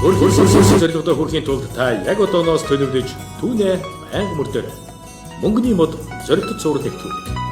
Өөрийнхөө зорилгодоо хүрэхийн тулд та яг одооноос төлөвлөж түүнээ байнга мөрдөрэй. Мөнгөний мод зорилтод суурал нэвтрүүлэг.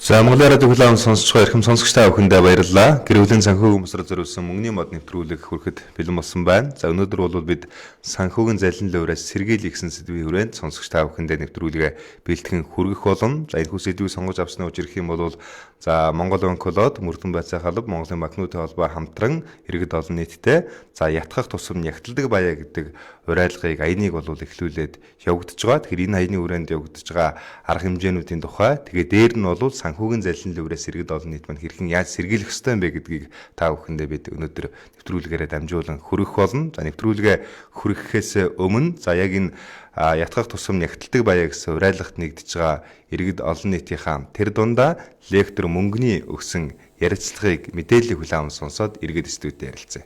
За Монголын радио хүлээн сонсож байгаа эрхэм сонсогчдаа бүхэндээ баярлалаа. Гэр бүлийн санхүүгийн босрол зориулсан мөнгөний мод нэвтрүүлэг хүрэхэд бэлэн болсон байна. За өнөөдөр бол бид санхүүгийн залин луураас сэргийлэх гэсэн сэдвийн хүрээнд сонсогчдаа бүхэндээ нэвтрүүлгээ бэлтгэн хүргэх болон за энэхүү сэдвийг сонгож авснаа үжирэх юм бол за Монгол банколоод мөрдөн байцаа халб Монголын банкнуудын холбоо хамтран иргэд олон нийтдээ за ятгах тусам нягтладаг баяа гэдэг уриалгыг аяныг бол эхлүүлээд явагдаж байгаа. Тэгэхээр энэ аяны хүрээнд явагдаж байгаа арга хэмжээнүүдийн тухай тэгээ дээр нь бол санхүүгийн залин луураас иргэд олон нийт маань хэрхэн яаж сэргийлэх ёстой юм бэ гэдгийг та бүхэндээ бид өнөөдөр нэвтрүүлгээрээ дамжуулан хүргэх болно. За нэвтрүүлгээ хүргэхээс өмнө за яг энэ ятгах тусам нягтладаг баяа гэсэн уриалгад нэгдэж байгаа иргэд олон нийтийнхаа тэр дундаа лектор мөнгөний өгсөн ярилцлагыг мэдээллийг хүлээн сонсоод иргэд студид ярилцъя.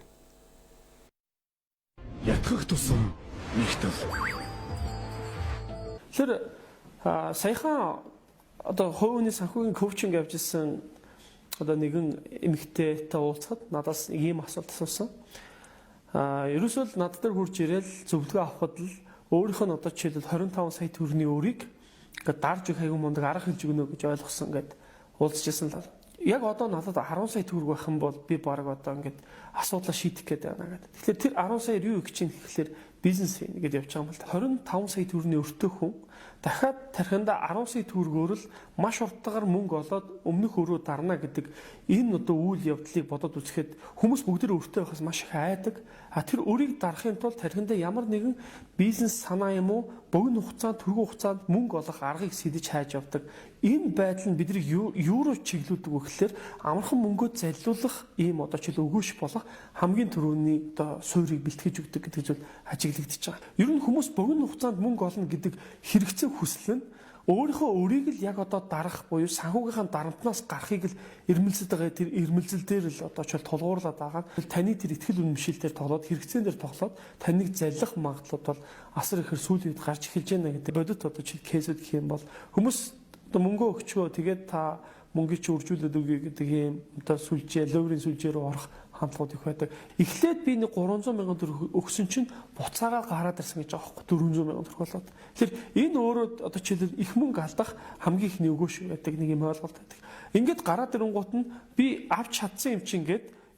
Ятгах тусам нэгтэл. Тэр саяхан одоо хувийн санхүүгийн коучинг явж исэн одоо нэгэн эмэгтэйтэй уулзахад надаас ийм асуулт асуусан. Ерөөсөө над дээр хурж ирээл зөвлөгөө авахд л өөрийнх нь одоо жишээлбэл 25 сая төгрөгийн өрийг ингээд дарж их хайгуу мундаг арга хэлж өгнө гэж ойлгосон ингээд уулзчихсан л. Яг одоо надад 10 сая төгрөг байх юм бол би баг одоо ингээд асуудлаа шийдэх гээд байна гэдэг. Тэгэхээр тэр 10 саяар юу гэж чинь гэхэлэр бизнес хийнэ гэдээ явж байгаа юм л да. 25 сая төгрөгийн өртөө хүн дахиад тархинда 10 сая төгрөгөөр л маш уртагаар мөнгө олоод өмнөх өрөө дарна гэдэг энэ одоо үйл явдлыг бодоод үзэхэд хүмүүс бүгдээ өртөө байхаас маш их айдаг. Тэр өрийг дарахын тулд тархинда ямар нэгэн бизнес санаа юм уу богино хугацаанд түргэн хугацаанд мөнгө олох аргыг сэдэж хайж явдаг. Энэ байдал нь бидний юу руу чиглүүлдэг вэ гэхээр амархан мөнгөө заллуулах ийм одоо чил өгөөш болох хамгийн түрүүний одоо суурийг бэлтгэж өгдөг гэдэг зүйл ажиглагдчихж байгаа. Ер нь хүмүүс богино хугацаанд мөнгө олно гэдэг хэрэгцээ хүсэл нь өөрийнхөө өрийг л яг одоо дарах буюу санхүүгийнхаа дарамтнаас гарахыг л ирмэлзэж байгаа. Тэр ирмэлзэл дээр л одоо чил тулгуурлаад байгаа. Таны тэр ихтгэл үнэмшил дээр тоглоод хэрэгцээн дээр тоглоод таныг заллах магадлалууд бол асар ихээр сүүлийн үед гарч эхэлж байна гэдэг бодит одоо чил кейсүүд гэх юм бол хүмүүс одоо мөнгө өгчөө тэгээд та мөнгөийг чи үржүүлээд өгье гэдэг юм одоо сүлжээ ловрын сүлжээ рүү орох хандлагууд их байдаг. Эхлээд би нэг 300 мянган төгрөг өгсөн чинь буцаагаа гараад ирсэн гэж байгаа байхгүй 400 мянган төгрөг болоод. Тэгэхээр энэ өөрөө одоо жишээлбэл их мөнгө алдах хамгийн ихний өгөөш байдаг нэг юм ойлголт байдаг. Ингээд гараад ирэнгуут нь би авч чадсан юм чинь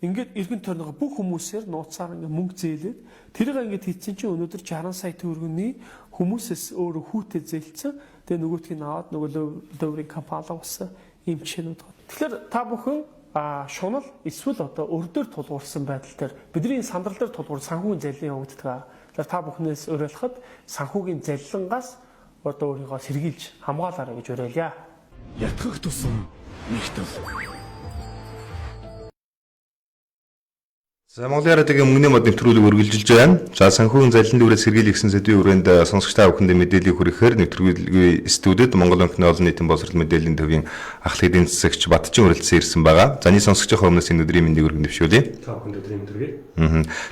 ингээд эргэн тойрныгоо бүх хүмүүсээр нууцаар ингээд мөнгө зээлээд тэрийг ингээд хийцэн чинь өнөөдөр 60 сая төгрөгийн хүмүүсээс өөрөө хүүтэй зээлцэн тэгээ нөгөөтгийг аваад нөгөө ловрын компани болсон юм жишээнүүд байна. Тэгэхээр та бүхэн шунал эсвэл одоо өрдөр тулгуурсан байдал дээр бидний сандрал дээр тулгуур санхүүгийн заллин явагддаг. Тэгэхээр та бүхнээс уриалахад санхүүгийн заллингаас одоо өөрийгөө сэргийлж хамгаалаарай гэж уриалъя. Ятгах тусам нэгтэл. За Монголын радиогийн мөнгөний мод нэвтрүүлэг үргэлжилж байна. За санхүүгийн залин луурээс сэргийлэх гэсэн сэдвийн хүрээнд сонсогчдаа бүхэндээ мэдээлэл хүрэхээр нэвтрүүлгийн студид Монгол банкны олон нийтийн боловсрол мэдээллийн төвийн ахлах эдийн засагч Батчин уралдсан ирсэн байгаа. За нийт сонсогчдын өмнөөс энэ өдрийн мэндийг өргөн дэвшүүлье. Та бүхэнд өдрийн мэнд хүргэе.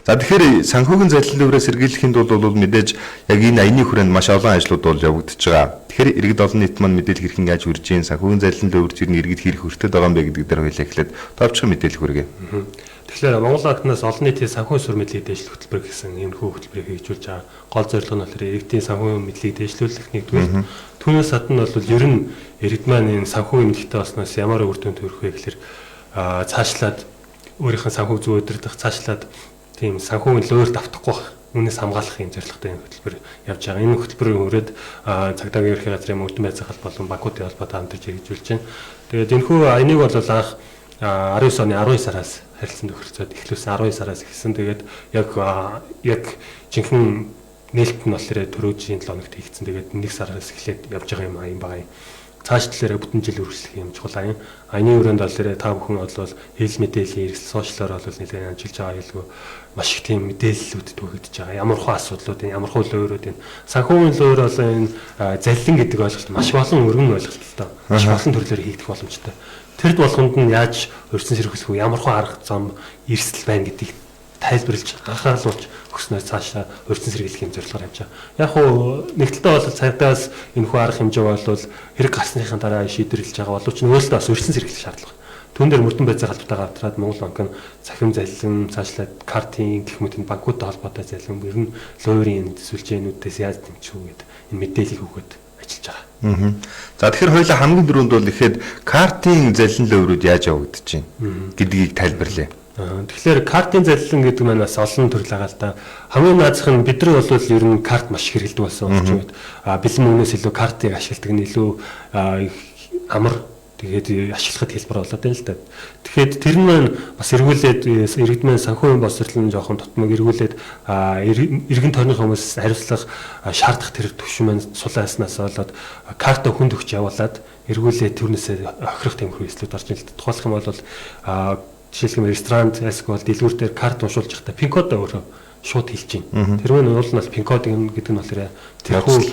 За тэгэхээр санхүүгийн залин луурээс сэргийлэхийн тулд бол мэдээж яг энэ аяны хүрээнд маш олон ажлууд бол явагдаж байгаа. Тэгэхээр иргэд олон нийт маань мэдээлэл хэрхэн яаж хүрж ийн санхүүгийн залин луурж ирнэ иргэд хэрэг хүртээд байгаа юм бэ гэдэг дээр хоёлаа эхлээд товчхон мэдээлэл хүргэе. Тэгэхээр Монгол банкнаас олон нийтийн санхүүгийн суурь мэдлэг дэвшлэх хөтөлбөр гэсэн иймэрхүү хөтөлбөрийг хэрэгжүүлж байгаа. Гол зорилго нь болохоор иргэдийн санхүүгийн мэдлийг дэвшлүүлэх нэгдүгээр. Түүнээс гадна бол ер нь иргэд маань энэ санхүүгийн мэдлэгтэй болсноос ямар үр дүн төрөх вэ гэхээр цаашлаад өөрийнхөө санхүүг зөв удирдах, цаашлаад тийм санхүүгийн луурд автахгүй байх. Үүнээс хамгаалах юм зорилготой хөтөлбөр явж байгаа. Энэ хөтөлбөрийн хүрээд цагдаагийн ерхий газрын мөнгөний байцаах болон банкуудын холбоотой хамтарч хэрэгжүүлж байна. Тэгээд энэхүү аяныг бол анх 19 оны 12 сараас харилцан тохирцоод эхлүүлсэн 12 сараас эхэлсэн. Тэгээд яг жинхэнэ нээлт нь болохоор төрөөжийн 7 хоногт хийгдсэн. Тэгээд 1 сараас эхлээд явж байгаа юм байна. Цааш талаараа бүтэн жил үргэлжлэх юм чухал аян. Аяны өрөөнд болохоор та бүхэн бол хэл мэдээллийн хэрэгсэл сошиалоор бол нэлээд ажиллаж байгаа хэлгүй маш их тийм мэдээллүүд төгөгдөж байгаа. Ямар хөө асуудлууд энэ ямар хөө луурууд энэ санхүүгийн луур бол энэ заллин гэдэг ойлголт маш олон өргөн ойлголт л доо. Маш олон төрлөөр хийгдэх боломжтой. Тэр болгонд нь яаж өрсөн сэрхүүлэх вэ? Ямар хөө арга зам эрсдэл байна гэдгийг тайлбарлаж анхааруулж өгснөөс цаашаа урьдчилан сэргийлэх юм зорилгоор явж байгаа. Яг уу нэгдэлтэй бол цагдаас энэхүү арга хэмжээ бол хэрэг гарсныхаа дараа шийдвэрлэж байгаа боловч нөөсдөө бас урьдчилан сэргийлэх шаардлага. Түүн дээр мөрдөн байцаа халбартайгаа автраад Монгол банк нь цахим залилан цаашлаад картын гэх мэт банкудтай холбоотой залилан ер нь луурын сүлжээнүүдээс яаж дэмжих үү гэдэг энэ мэдээллийг өгөөд ажиллаж байгаа. За тэгэхээр хоёулаа хамгийн дөрөнд бол ихэд картын залилан луурууд яаж явагдаж байна гэдгийг тайлбарлая. Тэгэхээр картын залилан гэдэг маань бас олон төрөл байгаа л да. Хамгийн наазах нь бид нар бол ер нь карт маш хэрэгэлдэг болсон орчин үед. Бэлэн мөнгнөөс илүү картыг ашигладаг нь илүү амар тэгээд ашиглахад хэлбэр болоод байна л да. Тэгэхээр тэр нь маань бас эргүүлээд иргэдмэн санхүүгийн боловсрол нь жоохон тутмаг эргүүлээд иргэн тойрны хүмүүс хариуцлага шаардах тэр төвшин маань сулааснаас болоод карта хүнд өгч явуулаад эргүүлээд тэрнээсээ охирох тэмхүү эслүүд орж ирэл. Тухайлх юм бол жишээлбэл ресторан эсвэл дэлгүүр дээр карт уншуулж байхдаа пин код өөрөө шууд хэлж байна. Тэр нь уул нь бол пин код гэдэг нь болохоор тэр хүн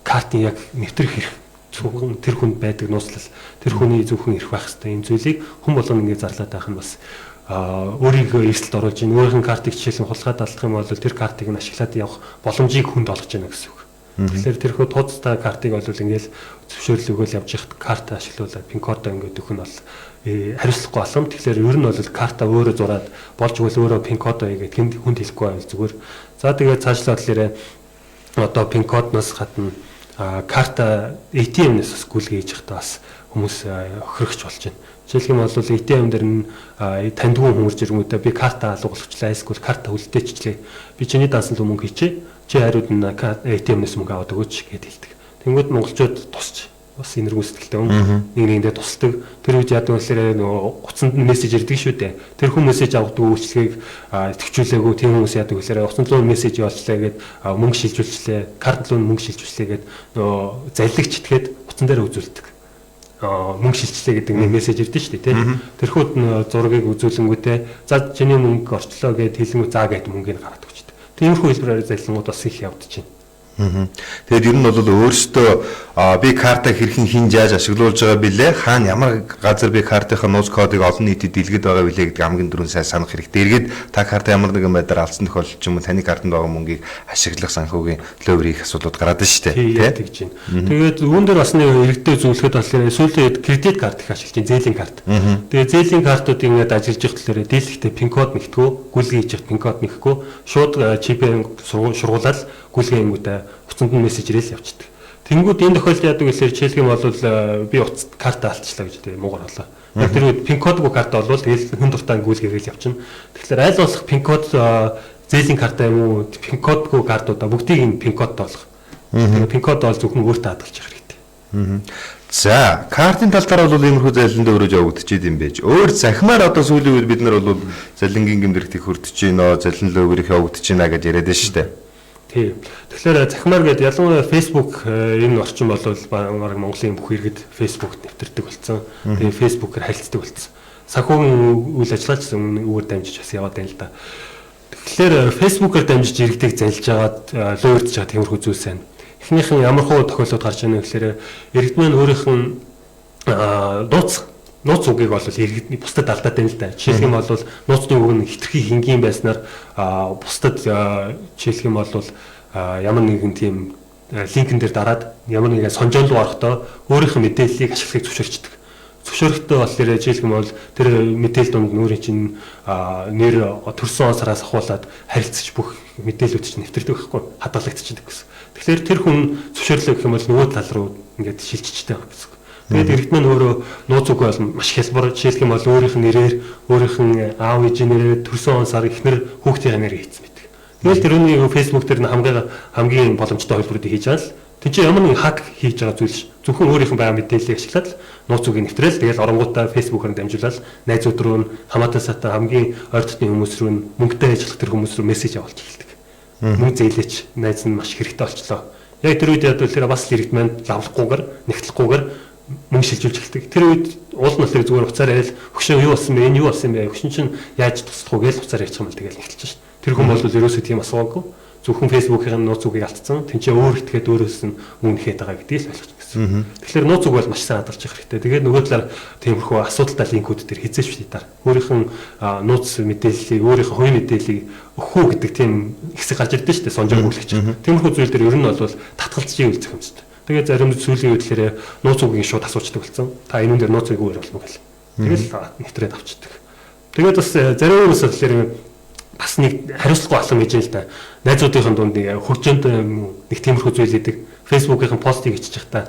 картын яг нэвтрэх хэрэг зөвхөн тэр хүнд байдаг нууцлал тэр хүний зөвхөн ирэх байх хэрэгтэй энэ зүйлийг хүн болгоно ингэ зарлаад байх нь бас өөрийнхөө эрсдэлд оруулж ийн өөрийнх нь картыг жишээлбэл хулгайд алдах юм бол тэр картыг нь ашиглаад явах боломжийг хүнд олгож байна гэсэн үг. Тэгэхээр тэрхүү туудастай картыг бол ингээл зөвшөөрөл өгөөл явж яхад карт ашиглуулаад пин кодоо ингээд өгөх нь бол хариуцлахгүй болсон. Тэгэхээр ер нь бол карта өөрөө зураад болж өгвөл өөрөө пин кодоо игээд хүнд хэлэхгүй байл зүгээр. За тэгээд цаашлаа болохоор одоо пин кодноос гадна карта ATM-нээс бас гүйлгээ хийж явахдаа бас хүмүүс охирогч болж байна. Жишээлх юм бол ATM дээр нь таньдгүй хүн ирж ирэнгүүтээ би карта алгуулчихлаа эсвэл карта үлдээчихлээ. Би чиний даасан л мөнгө хийчээ. Чи хариуд нь ATM-нээс мөнгө аваад өгөөч гэд хэлдэг. Тэнгүүд монголчууд тусч бас энэргүй сэтгэлтэй нэг нэгэндээ тусдаг. Тэр үед яадаг вэ нөгөө уцанд мессеж ирдэг шүү дээ. Тэр хүн мессеж авдаг үйлчлэгийг төвчүүлээгүй тийм хүмүүс яадаг вэ? Уцанд руу мессеж явуулчлаа гэд мөнгө шилжүүлчлээ. Карт руу мөнгө шилжүүлчлээ гэд нөгөө залилэгч итгээд уцан дээр үзүүлдэг. Мөнгө шилжлээ гэдэг нэг мессеж ирдэ шүү дээ тийм. Тэрхүүд зургийг үзүүлэнгүүтээ за чиний мөнгө орчлоо гэд хэлэнгүү заа гэд мөнгөний гараад өгчдөг. Тиймэрхүү хэлбэрээр залилангууд бас их явдаж байна. Тэгээд ер нь бол өөрөөсөө би картаа хэрхэн хинж яаж ашиглуулж байгаа билээ хаана ямар газар би картынхаа нууц кодыг олон нийтэд дэлгэд байгаа билээ гэдэг хамгийн дөрөв сайн санах хэрэгтэй. Эргээд та карта ямар нэгэн байдлаар алдсан тохиолдолд ч юм уу таны картанд байгаа мөнгийг ашиглах санхүүгийн ловер их асуудлууд гараад байна шүү дээ. Тэгж байна. Тэгээд үүн дээр бас нэг эрэгтэй зөвлөхөд болохоор сүүлийн кредит карт их ашиглаж байна. Зээлийн карт. Тэгээд зээлийн картууд ингээд ажиллаж их болохоор дийлэхтэй пин код нэгтгүү, гүйлгээ хийж пин код нэхгүй, шууд чипээр шургуулаад гүйлгээнгүүтээ уцанд нь мессеж ирэл явчихдаг. Тэнгүүд энэ тохиолдолд яадаг гэхээр жишээлх юм бол би уцанд карта алдчихлаа гэж тийм муугар болоо. Яг тэр үед пин кодгүй карта болвол тэгэл хүн дуртай гүйлгээгээл явчихна. Тэгэхээр аль болох пин код зээлийн карта юм уу пин кодгүй картуудаа бүгдийг энэ пин кодтой болгох. Пин код бол зөвхөн өөртөө хадгалж явах хэрэгтэй. За, картын тал дээр бол иймэрхүү залиланд өрөөж явагдчихэд юм байж. Өөр захимаар одоо сүүлийн үед бид нар бол залингийн гэмдэрт их хүртэж гинөө, залин ловер их явагдаж гинэ гэж яриад байна шүү дээ. Тийм. Тэгэхээр захимаар гэдэг ялангуяа Facebook энэ орчин бол баг Монголын бүх иргэд Facebook-т нэвтэрдэг болсон. Тэгээ Facebook-ээр харилцдаг болсон. Санхүүгийн үйл ажиллагаа ч үүгээр дамжиж бас яваад байна л да. Тэгэхээр Facebook-оор дамжиж иргэдэг залж агаад луурдж байгаа тиймэрхүү зүйлс байна. Эхнийх нь ямар хуу тохиолдод гарч ийнэ гэхээр иргэд маань өөрийнх нь нууц үгийг бол иргэдний бусдад алдаад байна л да. Жишээлх юм бол нууцны үг нь хитрхи хингийн байснаар бусдад жишээлх юм бол ямар нэгэн тийм линкэн дээр дараад ямар нэгэн сонжоолгоо орохдоо өөрийнх нь мэдээллийг ашиглахыг зөвшөөрчдөг. Зөвшөөрөхтэй болохоор жишээлх юм бол тэр мэдээлэл донд өөрийн чинь нэр төрсөн сараас ахуулаад харилцаж бүх мэдээллүүд чинь нэвтэрдэг байхгүй хадгалагдчихдаг гэсэн. Тэгэхээр тэр хүн зөвшөөрлөө гэх юм бол нөгөө тал руу ингээд шилжчихтэй байх гэсэн. Тэгээд иргэд маань өөрөө нууц үг бол маш хялбар жишээлх юм бол өөрийнх нь нэрээр өөрийнх нь аав ээжийн нэрээр төрсөн он сар эхнэр хүүхдийн нэрээр хийцэн байдаг. Тэгэл тэрний Facebook дээр хамгийн боломжтой хэлбэрүүдийг хийж байгаа л тэр чинь ямар нэгэн хак хийж байгаа зүйл ш. Зөвхөн өөрийнх нь байгаа мэдээллийг ашиглаад нууц үгийг нэвтрээл тэгэл оронгуудаа Facebook-оор дамжуулаад найзууд руу хамаатай сата хамгийн ойр дотны хүмүүс рүү мөнгөтэй ажиллах тэр хүмүүс рүү мессеж явуулж эхэлдэг. Мөнгө зээлээч найз нь маш хэрэгтэй болчлоо. Яг тэр үед яд тэгэхээр бас иргэд маань лавлахгүйгээр нэгтлэхгүйгээр мөнгө шилжүүлж эхэлдэг. Тэр үед уул нь болохоор зүгээр уцаар яриад хөшөө юу болсон бэ? Энэ юу болсон бэ? Хөшин чинь яаж туслах уу гэж уцаар ярьчих юм л тэгэл эхэлж шин. Тэр хүн бол ерөөсөө тийм асуугаагүй. Зөвхөн Facebook-ийн нууц үгийг алдсан. Тинчээ өөр итгээд өөрөөс нь мөнгө нэхэд байгаа гэдгийг л ойлгож гисэн. гэсэн. Тэгэхээр нууц үг бол маш сайн хадгалж явах хэрэгтэй. Тэгээд нөгөө талаар тиймэрхүү асуудалтай линкүүд дээр хязгаарч шийдээр өөрийнх нь нууц мэдээллийг өөрийнх нь хувийн мэдээллийг өгөх үү гэдэг тийм хэсэг гарч ирдэ шүү дээ сонжоо бүлэгч. Тиймэрхүү зүйл дээр ер нь бол татгалзаж ивэл зохимжтой. Тэгээд зарим зүйлийн үедлэрээ нууц үгийн шууд асуучдаг болсон. Та энэ дээр нууц үгүй болов уу гэл. Тэгэл нэвтрээд авчдаг. Тэгээд бас зарим хүмүүс болохоор бас нэг хариуцлага болсон гэж юм л да. Найзуудынхын дунд нэг хуржинд нэг тиймэрхүү зүйл идэг. Facebook-ийн постыг иччих та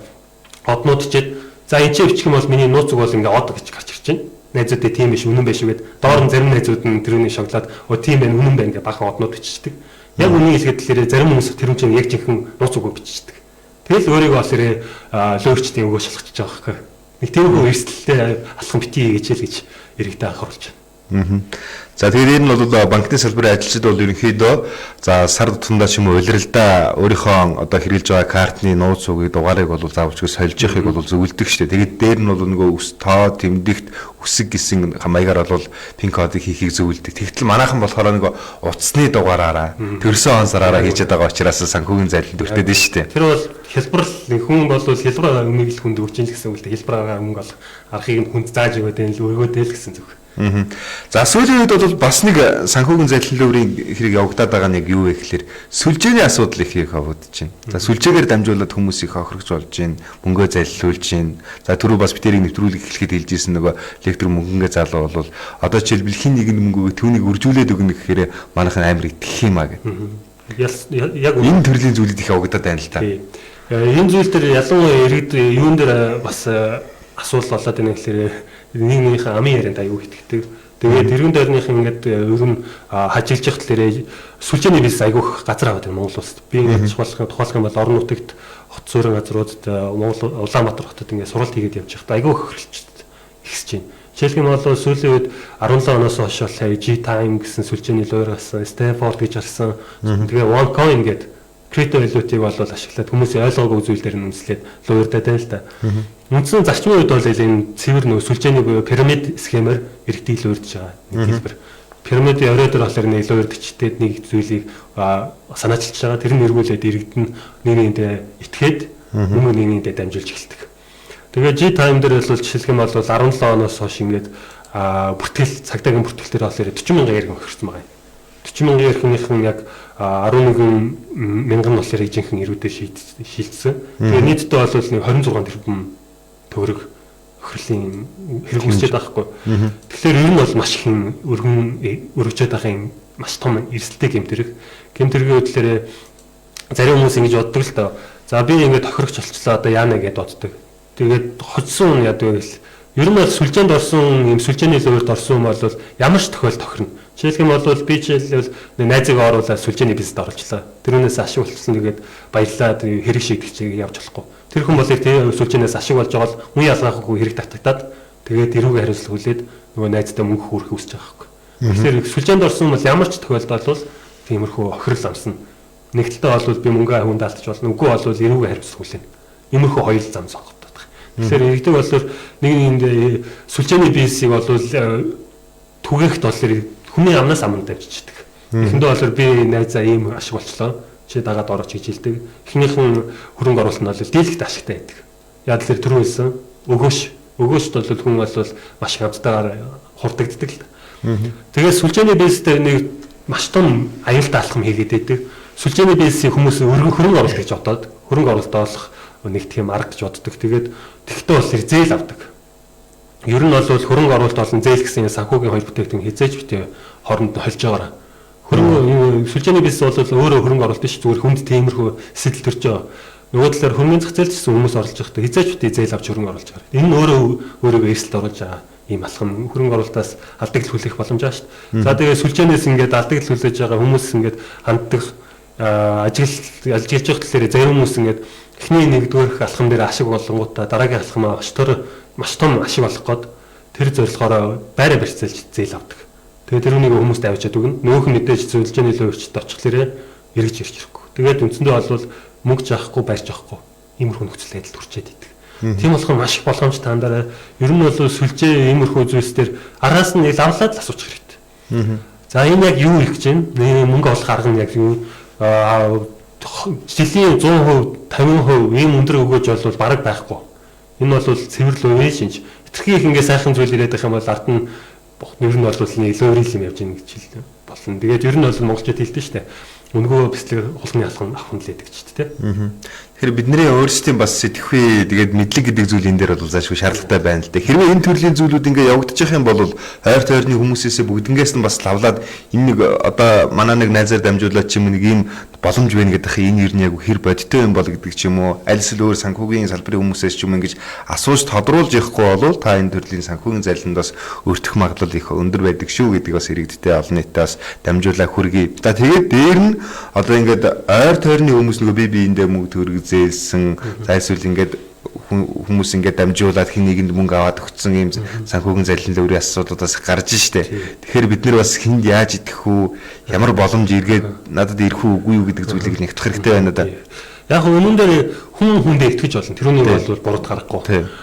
однууд чид за энэ ч бичих юм бол миний нууц үг бол ингээ од гэж гарч ирж байна. Найзуудаа тийм биш үнэн биш үгээд доор нь зарим найзууд нь тэрүүний шоглоод тийм байна үнэн байна гэж бахан однууд биччихдэг. Яг үнийг хэлэхэд тэгэхээр зарим хүмүүс тэр юм чинь яг жинхэнэ нууц үгөө биччихдэг. Тэгэл өөрийгөө олсорээ лөөрчтэй өгөө шалгахчихж байгаа хэрэг. Нэг тиймэрхүү эрсдэлтэй алхам битгий гэж иргэдэд анхааруулж байна. За тэгээд энэ нь бол банкны салбарын ажилчид бол ерөнхийдөө за сар тутамдаа ч юм уу улиралдаа өөрийнхөө одоо хэрэглэж байгаа картны нууц үгийг дугаарыг бол заавалчгүй сольж явахыг бол зөвлөдөг шүү дээ. Тэгээд дээр нь бол нөгөө өс тоо тэмдэгт үсэг гэсэн маягаар бол пин кодыг хийхийг зөвлөдөг. Тэгтэл манайхан болохоор нөгөө утасны дугаараараа төрсөн онсораараа хийчихэд байгаа учраас санхүүгийн зайлшгүй дүртэд нь шүү дээ. Тэр бол хэлбэр хүн бол хэлбэр өмнөг л хүнд өгч ийн гэсэн үг л хэлбэр мөнгө бол арахыг нь хүнд зааж өгөөд энэ л өгөөдэй л гэсэн зүг. За сүүлийн үед бол бас нэг санхүүгийн зайлшгүй хэрэг явагдаад байгаа нэг юу вэ гэхээр сүлжээний асуудал их явагдаж байна. За сүлжээгээр дамжуулаад хүмүүс их хохирогч болж байна, мөнгөө зайлшуулж байна. За түрүү бас битэрийг нэвтрүүлэх эхлэхэд хэлжсэн нөгөө лектор мөнгөнгөө залуу бол одоо жишээлбэл хин нэгэн мөнгөө түүнийг үржүүлээд өгнө гэхээр манайхан амар итгэх юм аа гэх. Яг энэ төрлийн зүйлүүд их явагдаад байна л та. Энэ зүйл дээр ялангуяа иргэд юун дээр бас асуудал болоод байна гэхээр нэгнийхээ амын ярианд аюу хитгдэг. Тэгээд тэрүүн дайрных ингээд ер нь хажилж явах талаараа сүлжээний бизнес аюух газар аваад байна Монгол улсад. Би ингээд тухайлах юм бол орон нутагт хот суурин газруудад Монгол Улаанбаатар хотод ингээд сургалт хийгээд явж байхдаа аюух хөрөлчдөд ихсэж байна. Жишээлх юм бол сүүлийн үед 17 оноос хойш бол G-Time гэсэн сүлжээний луур гасан, Stanford гэж харсан. Тэгээ OneCoin гэдэг крипто валютыг бол ашиглаад хүмүүсийн ойлгоогүй зүйл дээр нь үндэслээд луурдаад байна л да. Үндсэн зарчмын үед бол энэ цэвэр нөө сүлжээний буюу пирамид схемээр иргэдийг луурдж байгаа нэг хэлбэр. Пирамидын орой дээр болохоор нэг луурдчихэд нэг зүйлийг санаачилж байгаа. Тэр нь эргүүлээд иргэд нь нэгнийдээ итгээд өмнө нэгнийдээ дамжуулж эхэлдэг. Тэгээ G-Time дээр бол жишээлх юм бол 17 оноос хойш ингээд бүртгэл цагдаагийн бүртгэл дээр болохоор 40 мянган яриг өгсөн байгаа. 40 мянган яригийнхэн яг 11 мянган болохоор жинхэнэ ирүүдээ шийдсэн. Тэгээ нийтдээ бол нэг 26 тэрбум төгрөг өхрөлийн хэрэг үүсчихэд байхгүй. Тэгэхээр ер нь бол маш их өргөжөөд байгаа юм маш том эрсдэлтэй гэмтэрэг хөдлөөр зарим хүмүүс ингэж боддог л доо. За би ингэж тохирогч болчихлоо одоо яана гэдээ боддог. Тэгээд хоцсон яадаг вэ? Ер нь бол сүлжээнд орсон юм сүлжээний луурд орсон юм бол ямар ч тохиол тохирно. Жишээлх юм бол би жишээлбэл найзыг оруулаад сүлжээний бизнест оруулчлаа. Тэрүүнээс ашиг болсон тэгээд баярлаад хэрэг шийдэгчийг явж болохгүй. Тэр хүн бол тэр сүлжээнээс ашиг болж байгаа бол мөн ялгаахгүй хэрэг татагдаад тэгээд эрүүг хариуцлага хүлээд нөгөө найздаа мөнгө хөөрөх үүсэж байгаа байхгүй. Тэгэхээр сүлжээнд орсон бол ямар ч тохиолдолд бол тиймэрхүү охирол амсна. Нэг талдаа бол би мөнгө хүнд алдчих болно. Үгүй бол эрүүг хариуцлага хүлээнэ. Иймэрхүү хоёр зам сонгогддог. Тэгэхээр иргэдэг бол нэг сүлжээний бизнесийг бол түгээгт бол хүний амнаас аманд тавьчихдаг. Эхэндээ бол би найзаа ийм ашиг болчлоо. Чи дагаад орооч гэж хэлдэг. Эхнийхэн хөрөнгө оруулалт нь бол дийлэгт ашигтай байдаг. Яг л тэр хэлсэн өгөөшт бол хүн бол маш их амттайгаар хурдагддаг л. Тэгээд сүлжээний бизнестэй нэг маш том аюултай алхам хийгээд байдаг. Сүлжээний бизнесийн хүмүүс хөрөнгө оруулалт гэж бодоод хөрөнгө оруулалт олох нэг тийм арга гэж боддог. Тэгээд тэгтээ бол зээл авдаг. Ер нь бол хөрөнгө оруулалт болон зээл гэсэн санхүүгийн хоёр бүтээгдэхүүн хязгаарч битээ хооронд нь холж байгаараа. Хөрөнгө сүлжээний бизнес бол өөрөө хөрөнгө оруулалт биш зүгээр хүнд тиймэрхүү сэтэл төрж байгаа. Нөгөө талаар хөрөнгөний зах зээлч гэсэн хүмүүс оруулж байхдаа хязгаарч битээ зээл авч хөрөнгө оруулж байгаа. Энэ нь өөрөөгөө эрсдэлд оруулж байгаа ийм алхам хөрөнгө оруулалтаас алдагдлал хүлээх боломж байгаа шүү дээ. За тэгээ сүлжээнээс ингээд алдагдлал хүлээж байгаа хүмүүс ингээд ханддаг ажиллаж явах талаар зарим хүмүүс ингээд эхний нэгдүгээр алхам дээр ашиг болонгуудаа дараагийн алхамаа маш том ашиг олох гээд тэр зорилгоороо байраа барьцаалж зээл авдаг. Тэгээд тэрүүнийг хүмүүст авчиад өгнө. Нөгөөх нь мэдээж зөвлөжний луурчд очихлээрээ эргэж ирж ирэхгүй. Тэгээд үндсэндээ бол мөнгө жаахгүй барьж авахгүй иймэрхүү нөхцөл байдал төрчээд идэг. Тийм болохоор маш их боломж таандаараа ер нь бол сүлжээ иймэрхүү зүйлсээр араас нь лавлаад асууж хэрэгтэй. За энэ яг юу их гэж байна? Мөнгө олох арга нь яг юу? жилийн 100%, 50% ийм өндөр өгөөж бол бараг байхгүй. Энэ бол цэвэрлэл үеийн шинж. Хитрхи их ингээ сайхан зүйл ирээд байх юм бол ард нь ер нь бол илүү өрийн юм явж байгаа гэж хэл болно. Тэгээд ер нь бол монголчууд хэлдэг шүү дээ. Үнгөө бэлэг хулганы алхан авах нь л гэдэг ч тийм. Тэгэхээр бидний өөрсдийн бас сэтгэхүй тэгээд мэдлэг гэдэг зүйл энэ дээр бол заашгүй шаардлагатай байна л дээ. Хэрвээ энэ төрлийн зүйлүүд ингээ явагдчих юм бол ойр тойрны хүмүүсээс бүгднгээс нь бас лавлаад энэ нэг одоо манай нэг найзаар дамжуулаад ч юм нэг ийм боломж байна гэдэг энэ ер нь яг хэр бодиттой юм бол гэдэг ч юм уу аль эсвэл өөр санхүүгийн салбарын хүмүүсээс ч юм ингэж асууж тодруулж явахгүй бол та энэ төрлийн санхүүгийн залиланд бас өртөх магадлал их өндөр байдаг шүү гэдэг бас иргэдтэй олон нийтээс дамжуулаа хүргэе. За тэгээд дээр нь одоо ингээд ойр тойрны хүмүүс нөгөө бие биендээ мөнгө төгрөг зээлсэн за эсвэл ингээд хүмүүс ингээд дамжуулаад хин нэгэнд мөнгө аваад өгсөн юм санхүүгийн залилын өөрийн асуудлуудаас гарч штэ. Тэгэхээр бид нар бас хинд яаж идэх үү, ямар боломж эргээд надад ирэх үү үгүй юу гэдэг зүйлийг нэгтгэх хэрэгтэй байна да. Яг өнөн дээр хүндээ итгэж болно. Тэрүүнийг бол бурууд гарахгүй.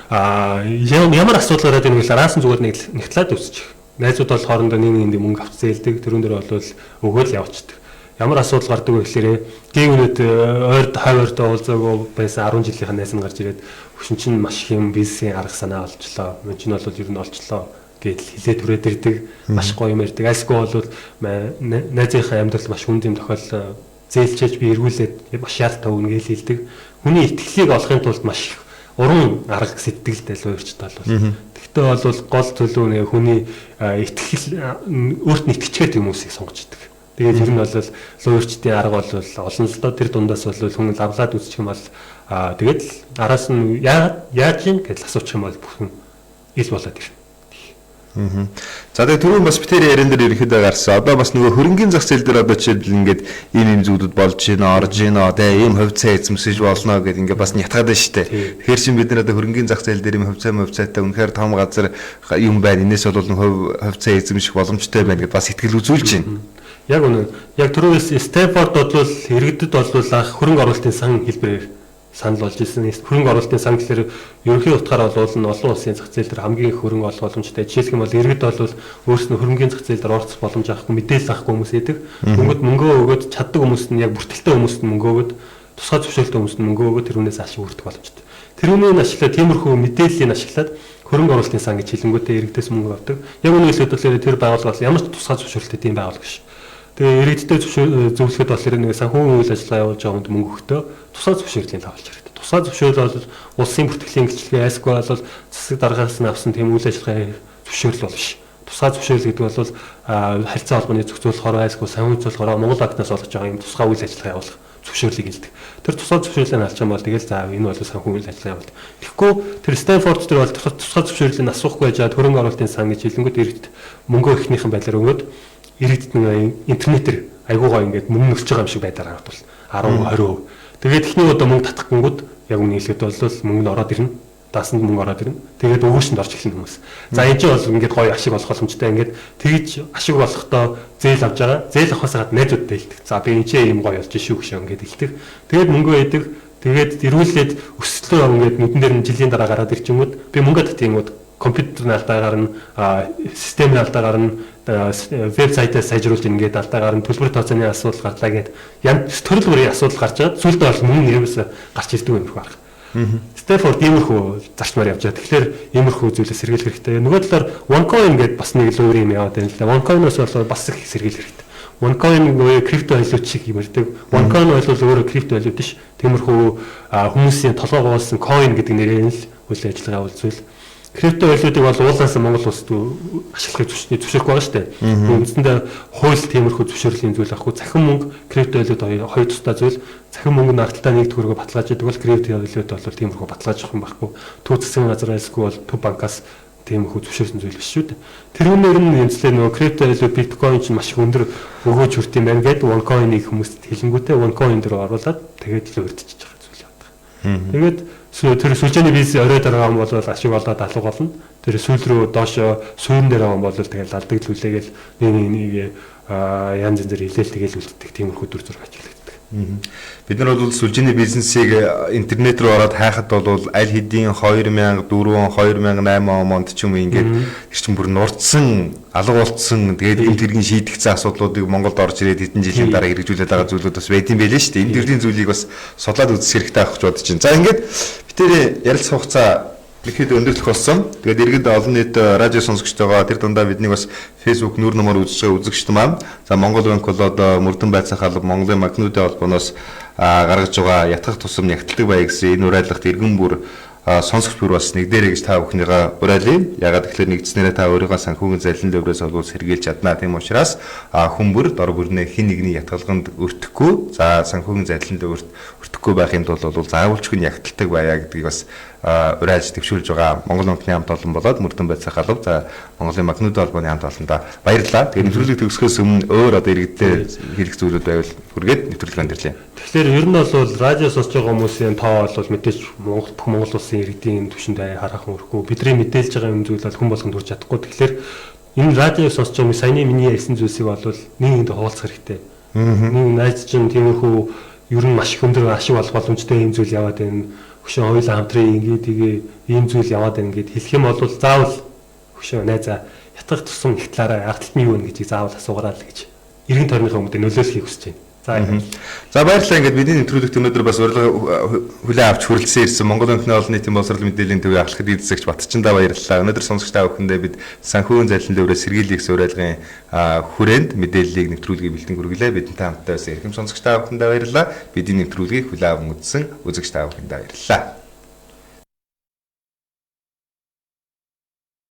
Ямар асуудал гараад ирэх вэ? Араас нь зүгээр нэгтлээд өсчих. Найзууд бол хоорондоо нэг нэгэнд мөнгө авч зээлдэг. Тэрүүн дээр бол өгөөл явчихдаг. Ямар асуудал гардаг вэ гэхээр гівнүүд ойрд хавьортой уулзаагүй байсан 10 жилийнхэн найз нь гарч ирээд хөшин чинь маш их юм бизнесийн арга санаа олчлоо. Мөн чинь бол ер нь олчлоо гэдэл хилээ түрээд ирдэг. Маш гоё юм ярьдаг. Айсгүй бол найзынхаа амьдралд маш хүнд юм тохиол зээлчээж би эргүүлээд маш яалтаа өгнө гэж хэлдэг. Хүний итгэлийг олохын тулд маш их уран арга сэтгэлтэй л өөрчлөлт бол. Тэгтээ бол гол төлөв нэг хүний итгэл өөрт нь итгэжгээд хүмүүсийг сонгож идэг. Тэгээд ер нь бол луурчдын арга бол олон л доо тэр дундаас бол хүн лавлаад үзчих юм бол тэгээд араас нь яаж юм гэж асуучих юм бол бүхэн ил болоод ирнэ. За тэгээд түрүүн бас битэр ярен дээр ерөөхдөө гарсан. Одоо бас нөгөө хөрөнгөний зах зээл дээр одоо жишээлбэл ингээд ийм зүйлүүд болж байна, орж байна. Одоо ийм хувьцаа эзэмсэж болно гэдэг ингээд бас нятгаад байна шүү дээ. Тэгэхээр чинь бид нар одоо хөрөнгөний зах зээл дээр ийм хувьцаатай үнэхээр том газар юм байна. Энэс бол хувьцаа эзэмших боломжтой байна гэдээ бас итгэл үзүүлж байна. Яг үнэ. Яг түрүүс Стэнфорд бол иргэдэд бол хөрөнгө оруулалтын сан хэлбэрээр санал болж ирсэн. Хөрөнгө оруулалтын сан гэхээр ерөнхий утгаараа бол олон улсын зах зээл дээр хамгийн их хөрөнгө олох боломжтой. Жишээлх юм бол иргэд бол өөрснөө хөрөнгөний зах зээл дээр оролцох боломж авахгүй, мэдээлэл авахгүй хүмүүс идэг. Мөнгөд мөнгөө өгөөд чаддаг хүмүүст нь яг бүртгэлтэй хүмүүст нь мөнгө өгөөд тусгай зөвшөөрөлтэй хүмүүст нь мөнгө өгөөд тэрүүнээс ашиг хүртэх боломжтой. Тэрүүнийг ашиглаад тиймэрхүү мэдээллийг ашиглаад хөрөнгө оруулалтын сан гэж хэлэнгүүтээ иргэдээс мөнгө авдаг. Яг үнэ хэлээд бол тэр байгууллага бол ямар ч тусгай зөвшөөрөлтэй тийм байгууллага биш. Тэгээ иргэдтэй зөвлөхөд бол нэг санхүүгийн үйл ажиллагаа явуулж байгаа хүнд мөнгө өгтөө тусгай зөвшөөрлийг тавьж хэрэгтэй. Тусгай зөвшөөрөл бол улсын бүртгэлийн гэрчлэгээ айсгүй бол засаг даргаас нь авсан тийм үйл ажиллагааны зөвшөөрөл бол биш. Тусгай зөвшөөрөл гэдэг бол харилцаа холбооны зохицуулахаар айсгүй санхүүжүүлэхээр Монгол банкнаас олгож байгаа юм тусгай үйл ажиллагаа явуулах зөвшөөрлийг хэлдэг. Тэр тусгай зөвшөөрлийг алж байгаа бол тэгэл за энэ бол санхүүгийн үйл ажиллагаа явуулдаг. Тэгэхгүй тэр Стэнфорд дээр бол тусгай зөвшөөрлийг асуухгүй яжаад хөрөнгө оруулалтын сан гэж хэлэнгүүт иргэд мөнгө ихнийхэн байдлаар өгөөд иргэдэд интернетээр айгуугаа ингээд мөнгө нөлж байгаа юм шиг байдлаар харагдвал 10-20%. Тэгээд ихний удаа мөнгө татахгүйгүүд яг үнэ хэлэхэд бол мөнгө нь ороод ирнэ. Даасанд мөнгө ороод ирнэ. Тэгээд өгөөшөнд орж эхэлнэ хүмүүс. За энэ чинь бол ингээд гоё ашиг олох боломжтой. Ингээд тэгж ашиг олохдоо зээл авж байгаа. Зээл авахаас гадна найзуудтай хэлдэг. За би энэ чинь ийм гоё болж шүү гэж ингээд хэлдэг. Тэгээд мөнгөө өгдөг. Тэгээд ирүүлээд өсөлтөө ингээд нүдэн дээр нь жилийн дараа гараад ирчингүүд би мөнгө татчихингүүд компьютерны алдаа гарна, системийн алдаа гарна, вебсайтаа сайжруулж ингээд алдаа гарна, төлбөр тооцооны асуудал гарлаа гэд янз төрөл бүрийн асуудал гарч байгаа. Сүүлдээ бол мөнгө нэрээс гарч ирдэг юм шиг байна. Стэнфорд иймэрхүү зарчмаар явж байгаа. Тэгэхээр иймэрхүү зүйлээс сэргийлэх хэрэгтэй. Нөгөө талаар OneCoin гэдэг бас нэг л өөр юм яваад байна л да. OneCoin-оос бол бас их сэргийлэх хэрэгтэй. OneCoin нөгөө крипто валют шиг юм ярьдаг. OneCoin бол өөрөө крипто валют биш. Тиймэрхүү хүмүүсийн толгой гоолсон coin гэдэг нэрээр л үйл ажиллагаа үзвэл крипто валютыг бол уулаас Монгол улсад ашиглахыг зөвшөөрөх байгаа шүү дээ. Үндсэндээ хууль тиймэрхүү зөвшөөрлийн зүйл авахгүй. Захин мөнгө крипто валют хоёр тусдаа зүйл. Захин мөнгө нь ардталтаа нэг төгрөгөөр баталгааж идэг бол крипто валют бол тиймэрхүү баталгааж авах юм байхгүй. Төв засгийн газар айлсгүй бол төв банкаас тиймэрхүү зөвшөөрсөн зүйл биш шүү дээ. Тэрүүнээр нь эмслээ нөгөө крипто валют биткойн чинь маш их өндөр өгөөж хүрт юм байна гэдэг OneCoin-ыг хүмүүст хэлэнгүүтээ OneCoin дээр оруулаад тэгээд л өртөж байгаа зүйл явдаг. Тэгээд тэр сүлжээний бизнес оройд байгаа юм бол ашиг олоод алга болно. Тэр сүүл рүү доошо суурин дээр байгаа юм бол тэгэл алдагдaltaулээгээл нэг янз янзэр хилээл тэгэл үлддэг тиймэрхүү төр зураг ажиглагдаг. Бид нар бол сүлжээний бизнесийг интернет рүү ороод хайхад бол аль хэдийн 2004, 2008 онд ч юм ингээд тэр чинь бүр нурдсан, алга болцсон тэгээд энэ тэргийн шийдэгцэн асуудлуудыг Монголд орж ирээд хэдэн жилийн дараа хэрэгжүүлээд байгаа зүйлүүд бас байд юм байлээ шүү дээ. Энэ төрлийн зүйлийг бас судлаад үзэх хэрэгтэй авах гэж бодож байна. За ингээд бид тэр ярилцах хугацаа ихэд өндөрлөх болсон. Тэгээд иргэд олон нийт радио сонсогчтойгоо тэр дундаа биднийг бас Facebook нүүр номоор үзэгчд маань за Монгол банк бол одоо мөрдөн байцаах алба Монголын Мөнгөний холбооноос гаргаж байгаа ятгах тусам нягтлагдаг бай гэсэн энэ уриалгад иргэн бүр сонсогч бүр бас нэг дээрээ гэж та бүхнийгаа уриалъя. Ягаад гэвэл нэгдснээрээ та өөрийнхөө санхүүгийн залин дэврээс олвол сэргийлж чадна. Тийм учраас хүн бүр дор бүрнээ хин нэгний ятгалганд өртөхгүй. За санхүүгийн залин дэврт өртөхгүй байхын тулд бол заавалчгүй нягталдаг байя гэдгийг бас уриалж төвшүүлж байгаа Монгол банкны хамт олон болоод мөрдөн байцаах алба за Монголын Мөнгөний холбооны хамт олондоо баярлалаа. Тэгээд нэвтрүүлэг төгсгөөс өмнө өөр одоо иргэдэд хэрэг зүйлүүд байвал хүргээд нэвтрүүлэг өндөрлөе. Тэгэхээр ер нь бол радио сонсож байгаа хүмүүсийн тоо бол мэдээж бүх Монгол улсын иргэдийн түвшинд харах мөрөхгүй. Бидний мэдээлж байгаа юм зүйл бол хүн болгонд хүрч чадахгүй. Тэгэхээр энэ радио сонсож байгаа саяны миний ярьсан зүйлсийг бол нийгэмд хуваалцах хэрэгтэй. Нэг найз чинь тиймэрхүү ер нь маш их өндөр ашиг олох боломжтой юм зүйл яваад байна. Хөшөө хоёулаа хамтран ингээ ийм зүйл яваад байна гэд хэлэх юм бол заавал хөшөө найзаа ятгах тусам их талаараа ард талд нь юу вэ гэж заавал асуугараа л гэж иргэн тойрныхаа хүмүүст нөлөөлөхийг хүсэж байна. За баярлалаа. Ингээд бидний нэвтрүүлэгт өнөөдөр бас урилга хүлээн авч хүрэлцэн ирсэн Монгол банкны олон нийтийн боловсрол мэдээллийн төвийн ахлах эдийн засагч Батчиндаа баярлалаа. Өнөөдөр сонсогч та бүхэндээ бид санхүүгийн залин дэврээ сэргийлэх уриалгын хүрээнд мэдээллийг нэвтрүүлгийг бэлтэн хүргэлээ. Бидэнтэй хамтдаа байсан эрхэм сонсогч та бүхэндээ баярлалаа. Бидний нэвтрүүлгийг хүлээн аван үзсэн үзэгч та бүхэндээ баярлалаа.